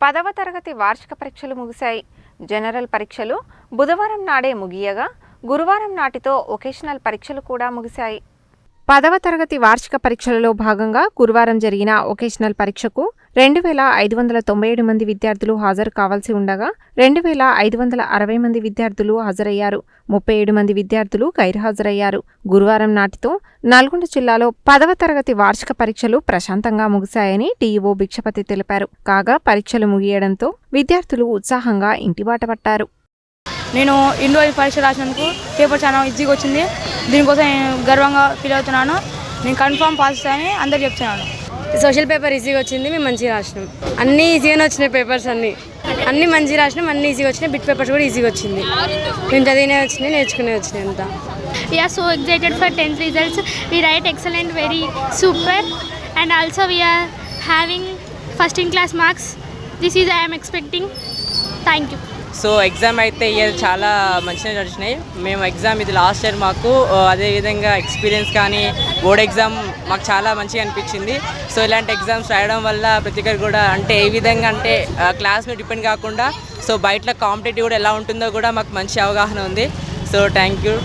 10వ తరగతి వార్షిక పరీక్షలు ముగిశాయి. జనరల్ పరీక్షలు బుధవారం నాడే ముగియగా గురువారం నాటితో వొకేషనల్ పరీక్షలు కూడా ముగిశాయి. 10వ తరగతి వార్షిక పరీక్షలలో భాగంగా గురువారం జరిగిన వొకేషనల్ పరీక్షకు 2597 మంది విద్యార్థులు హాజరు కావాల్సి ఉండగా 2560 మంది విద్యార్థులు హాజరయ్యారు. 37 మంది విద్యార్థులు గైర్హాజరయ్యారు. గురువారం నాటితో నల్గొండ జిల్లాలో 10వ తరగతి వార్షిక పరీక్షలు ప్రశాంతంగా ముగిశాయని టీఈఓ భిక్షపతి తెలిపారు. కాగా పరీక్షలు ముగియడంతో విద్యార్థులు ఉత్సాహంగా ఇంటిబాట పట్టారు. నేను ఇండో పరీక్ష రాసినందుకు పేపర్ చాలా ఈజీగా వచ్చింది. దీనికోసం నేను గర్వంగా ఫీల్ అవుతున్నాను. నేను కన్ఫామ్ పాస్ అవుతానని అందరు చెప్తున్నాను. సోషల్ పేపర్ ఈజీగా వచ్చింది. మేము మంచిగా రాసినాం. అన్నీ ఈజీగానే వచ్చినాయి. పేపర్స్ అన్నీ మంచిగా రాసినాం. అన్నీ ఈజీగా వచ్చినాయి. బిట్ పేపర్స్ కూడా ఈజీగా వచ్చింది. మేము చదివినే వచ్చినాయి, నేర్చుకునే వచ్చినాయి అంతా. We are so excited for 10th results. We write excellent, very super, and also we are having first in class marks. This is I am expecting. Thank you. So exam అయితే year చాలా మంచిగా నడిచినాయి. మేము exam ఇది last year మాకు అదేవిధంగా experience కానీ board exam మాకు చాలా మంచిగా అనిపించింది. సో ఇలాంటి ఎగ్జామ్స్ రాయడం వల్ల ప్రతి ఒక్కరు కూడా అంటే ఏ విధంగా అంటే క్లాస్ మీద డిపెండ్ కాకుండా సో బయట కాంపిటేటివ్ కూడా ఎలా ఉంటుందో కూడా మాకు మంచి అవగాహన ఉంది. So thank you.